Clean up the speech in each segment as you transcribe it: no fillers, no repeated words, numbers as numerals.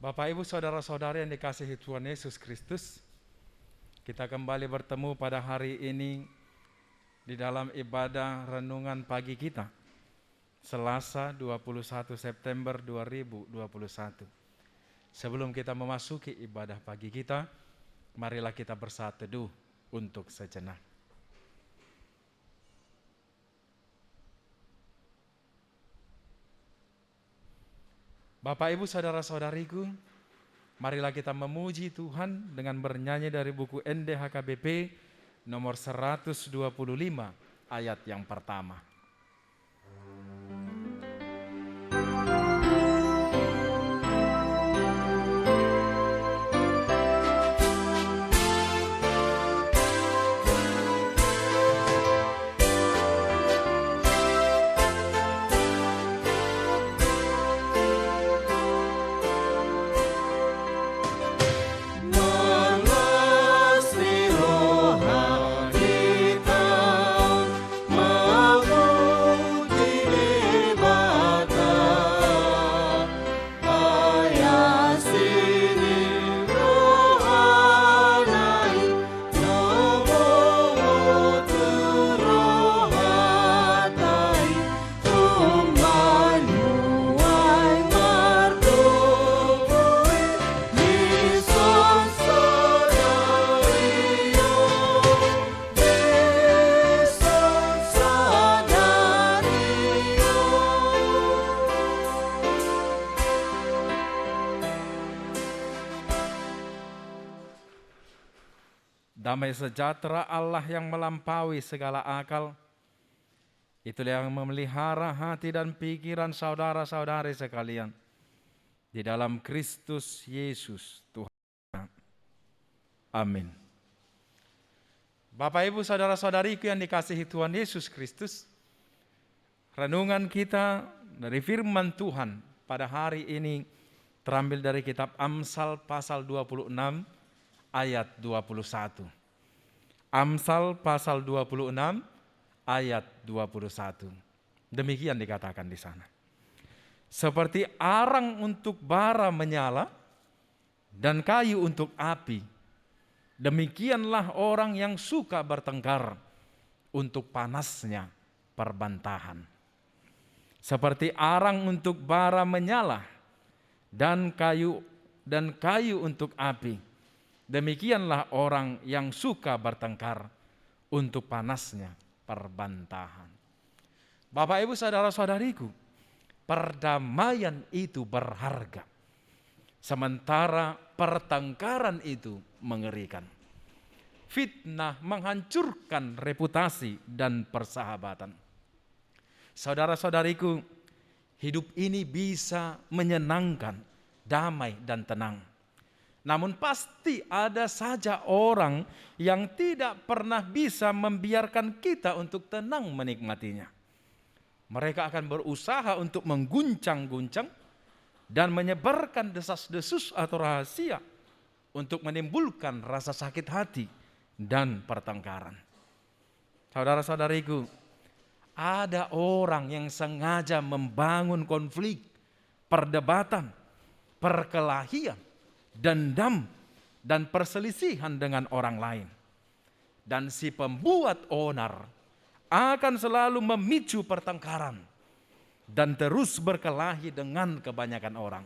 Bapak, Ibu, Saudara-saudari yang dikasihi Tuhan Yesus Kristus, kita kembali bertemu pada hari ini di dalam ibadah renungan pagi kita, Selasa 21 September 2021. Sebelum kita memasuki ibadah pagi kita, marilah kita bersatu teduh untuk sejenak. Bapak, Ibu, Saudara-saudariku, marilah kita memuji Tuhan dengan bernyanyi dari buku NDHKBP nomor 125 ayat yang pertama. Damai sejahtera Allah yang melampaui segala akal, itulah yang memelihara hati dan pikiran saudara-saudari sekalian di dalam Kristus Yesus Tuhan. Amin. Bapak, Ibu, Saudara-saudariku yang dikasihi Tuhan Yesus Kristus, renungan kita dari firman Tuhan pada hari ini terambil dari kitab Amsal pasal 26 ayat 21. Amsal pasal 26 ayat 21. Demikian dikatakan di sana. Seperti arang untuk bara menyala dan kayu untuk api, demikianlah orang yang suka bertengkar untuk panasnya perbantahan. Seperti arang untuk bara menyala dan kayu untuk api, demikianlah orang yang suka bertengkar untuk panasnya perbantahan. Bapak, Ibu, Saudara-saudariku, perdamaian itu berharga, sementara pertengkaran itu mengerikan. Fitnah menghancurkan reputasi dan persahabatan. Saudara-saudariku, hidup ini bisa menyenangkan, damai dan tenang. Namun pasti ada saja orang yang tidak pernah bisa membiarkan kita untuk tenang menikmatinya. Mereka akan berusaha untuk mengguncang-guncang dan menyebarkan desas-desus atau rahasia untuk menimbulkan rasa sakit hati dan pertengkaran. Saudara-saudariku, ada orang yang sengaja membangun konflik, perdebatan, perkelahian, dendam, dan perselisihan dengan orang lain. Dan si pembuat onar akan selalu memicu pertengkaran dan terus berkelahi dengan kebanyakan orang.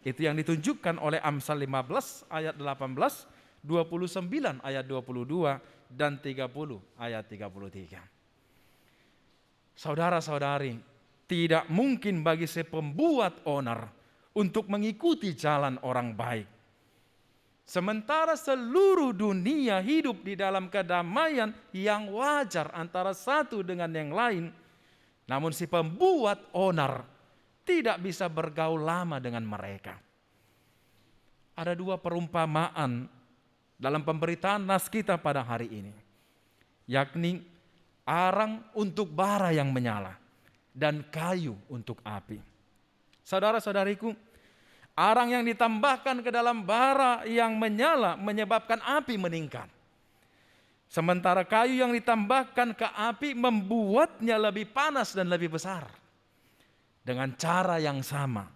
Itu yang ditunjukkan oleh Amsal 15 ayat 18, 29 ayat 22, dan 30 ayat 33. Saudara-saudari, tidak mungkin bagi si pembuat onar untuk mengikuti jalan orang baik. Sementara seluruh dunia hidup di dalam kedamaian yang wajar antara satu dengan yang lain, namun si pembuat onar tidak bisa bergaul lama dengan mereka. Ada dua perumpamaan dalam pemberitaan nas kita pada hari ini, yakni arang untuk bara yang menyala dan kayu untuk api. Saudara-saudariku, arang yang ditambahkan ke dalam bara yang menyala menyebabkan api meningkat. Sementara kayu yang ditambahkan ke api membuatnya lebih panas dan lebih besar. Dengan cara yang sama,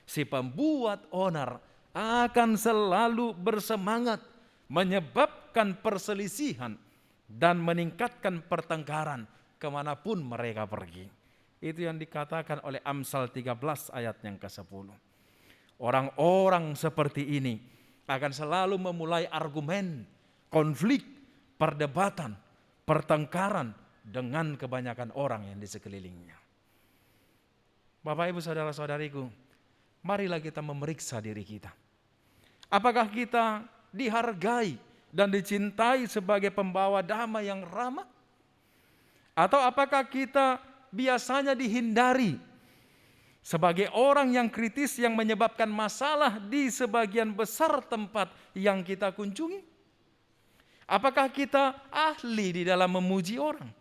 si pembuat onar akan selalu bersemangat menyebabkan perselisihan dan meningkatkan pertengkaran kemanapun mereka pergi. Itu yang dikatakan oleh Amsal 13 ayat yang ke-10. Orang-orang seperti ini akan selalu memulai argumen, konflik, perdebatan, pertengkaran dengan kebanyakan orang yang di sekelilingnya. Bapak, Ibu, saudara-saudariku, marilah kita memeriksa diri kita. Apakah kita dihargai dan dicintai sebagai pembawa damai yang ramah? Atau apakah kita biasanya dihindari sebagai orang yang kritis yang menyebabkan masalah di sebagian besar tempat yang kita kunjungi? Apakah kita ahli di dalam memuji orang,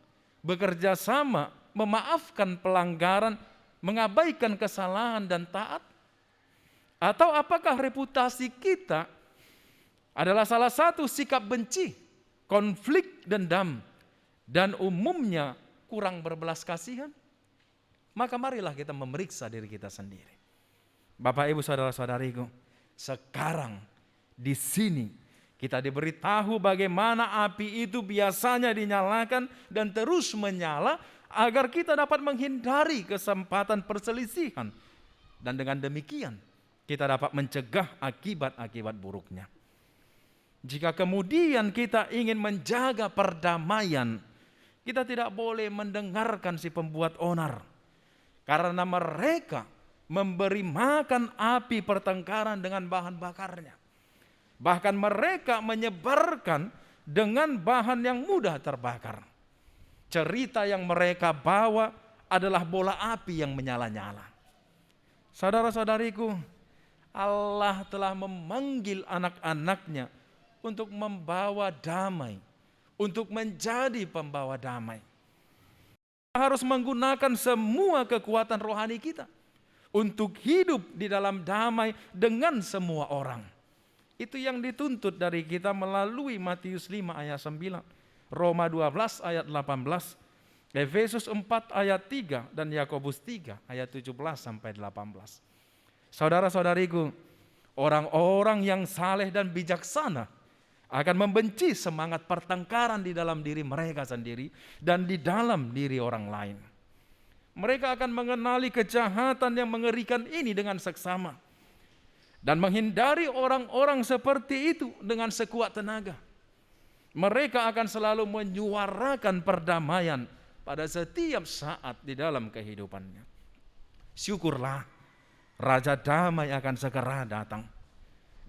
bekerja sama, memaafkan pelanggaran, mengabaikan kesalahan dan taat? Atau apakah reputasi kita adalah salah satu sikap benci, konflik, dendam, dan umumnya kurang berbelas kasihan? Maka marilah kita memeriksa diri kita sendiri. Bapak, Ibu, saudara-saudariku, sekarang di sini kita diberitahu bagaimana api itu biasanya dinyalakan dan terus menyala agar kita dapat menghindari kesempatan perselisihan. Dan dengan demikian kita dapat mencegah akibat-akibat buruknya. Jika kemudian kita ingin menjaga perdamaian, kita tidak boleh mendengarkan si pembuat onar. Karena mereka memberi makan api pertengkaran dengan bahan bakarnya. Bahkan mereka menyebarkan dengan bahan yang mudah terbakar. Cerita yang mereka bawa adalah bola api yang menyala-nyala. Saudara-saudariku, Allah telah memanggil anak-anaknya untuk membawa damai, untuk menjadi pembawa damai. Kita harus menggunakan semua kekuatan rohani kita untuk hidup di dalam damai dengan semua orang. Itu yang dituntut dari kita melalui Matius 5 ayat 9, Roma 12 ayat 18, Efesus 4 ayat 3, dan Yakobus 3 ayat 17 sampai 18. Saudara-saudariku, orang-orang yang saleh dan bijaksana akan membenci semangat pertengkaran di dalam diri mereka sendiri dan di dalam diri orang lain. Mereka akan mengenali kejahatan yang mengerikan ini dengan seksama dan menghindari orang-orang seperti itu dengan sekuat tenaga. Mereka akan selalu menyuarakan perdamaian pada setiap saat di dalam kehidupannya. Syukurlah, Raja Damai akan segera datang.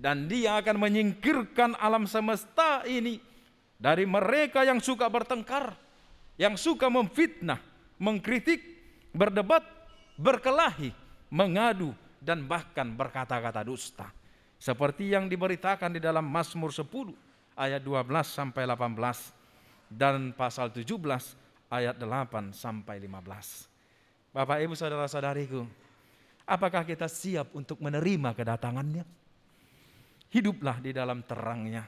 Dan dia akan menyingkirkan alam semesta ini dari mereka yang suka bertengkar, yang suka memfitnah, mengkritik, berdebat, berkelahi, mengadu, dan bahkan berkata-kata dusta. Seperti yang diberitakan di dalam Mazmur 10 ayat 12 sampai 18 dan pasal 17 ayat 8 sampai 15. Bapak, Ibu, saudara-saudariku, apakah kita siap untuk menerima kedatangannya? Hiduplah di dalam terangnya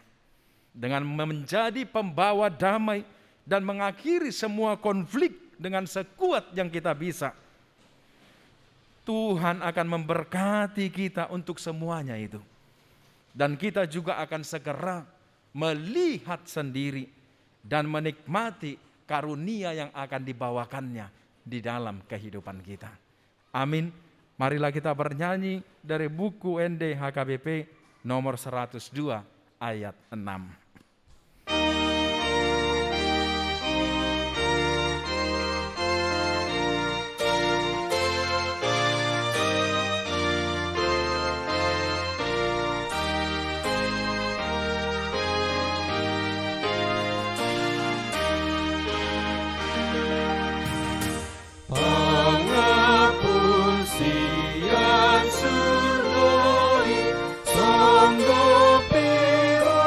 dengan menjadi pembawa damai dan mengakhiri semua konflik dengan sekuat yang kita bisa. Tuhan akan memberkati kita untuk semuanya itu. Dan kita juga akan segera melihat sendiri dan menikmati karunia yang akan dibawakannya di dalam kehidupan kita. Amin. Marilah kita bernyanyi dari buku ND HKBP nomor 102 ayat 6. Sanggo piro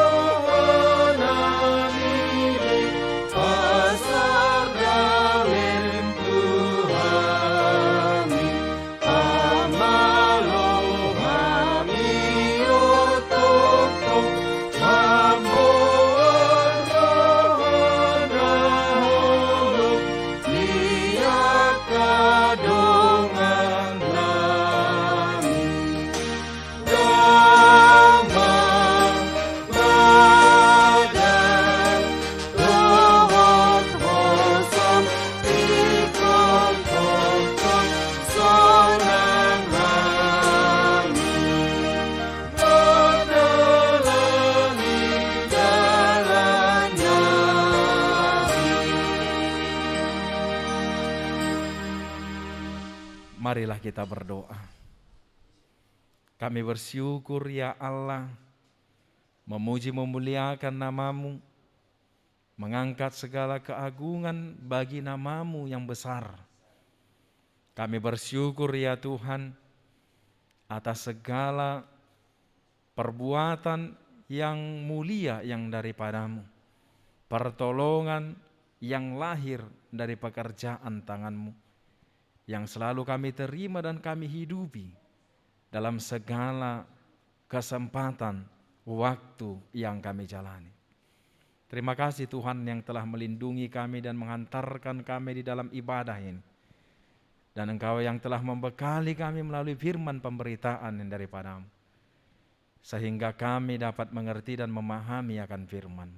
marilah kita berdoa. Kami bersyukur ya Allah, memuji memuliakan nama-Mu, mengangkat segala keagungan bagi nama-Mu yang besar. Kami bersyukur ya Tuhan atas segala perbuatan yang mulia yang daripada-Mu, pertolongan yang lahir dari pekerjaan tangan-Mu, yang selalu kami terima dan kami hidupi dalam segala kesempatan waktu yang kami jalani. Terima kasih Tuhan yang telah melindungi kami dan menghantarkan kami di dalam ibadah ini. Dan Engkau yang telah membekali kami melalui firman pemberitaan yang daripada-Mu, sehingga kami dapat mengerti dan memahami akan firman.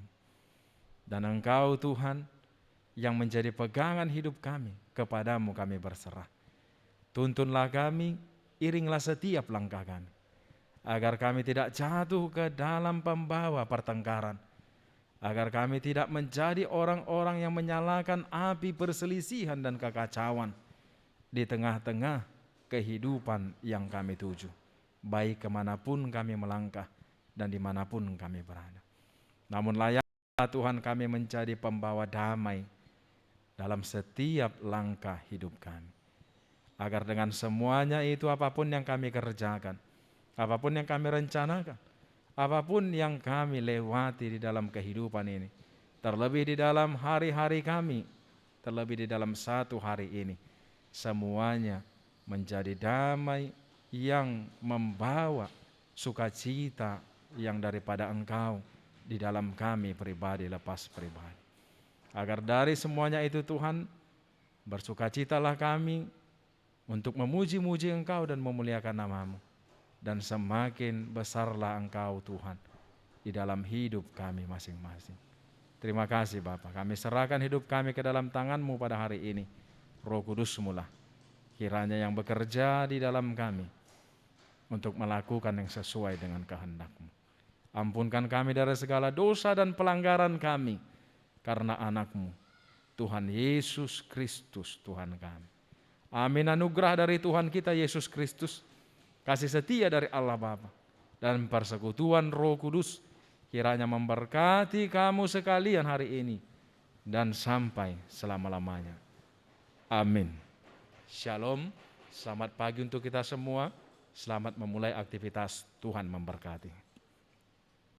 Dan Engkau Tuhan yang menjadi pegangan hidup kami, kepada-Mu kami berserah. Tuntunlah kami, iringlah setiap langkah kami, agar kami tidak jatuh ke dalam pembawa pertengkaran, agar kami tidak menjadi orang-orang yang menyalakan api perselisihan dan kekacauan di tengah-tengah kehidupan yang kami tuju, baik kemanapun kami melangkah dan dimanapun kami berada. Namun layaklah Tuhan kami menjadi pembawa damai dalam setiap langkah hidup kami, agar dengan semuanya itu apapun yang kami kerjakan, apapun yang kami rencanakan, apapun yang kami lewati di dalam kehidupan ini, terlebih di dalam hari-hari kami, terlebih di dalam satu hari ini, semuanya menjadi damai yang membawa sukacita yang daripada Engkau di dalam kami pribadi lepas pribadi. Agar dari semuanya itu Tuhan, bersukacitalah kami untuk memuji-muji Engkau dan memuliakan nama-Mu. Dan semakin besarlah Engkau Tuhan di dalam hidup kami masing-masing. Terima kasih Bapa, kami serahkan hidup kami ke dalam tangan-Mu pada hari ini. Roh Kudus-Mu lah kiranya yang bekerja di dalam kami untuk melakukan yang sesuai dengan kehendak-Mu. Ampunkan kami dari segala dosa dan pelanggaran kami, karena anak-Mu, Tuhan Yesus Kristus Tuhan kami. Amin. Anugerah dari Tuhan kita Yesus Kristus, kasih setia dari Allah Bapa, dan persekutuan Roh Kudus kiranya memberkati kamu sekalian hari ini dan sampai selama-lamanya. Amin. Shalom, selamat pagi untuk kita semua. Selamat memulai aktivitas, Tuhan memberkati.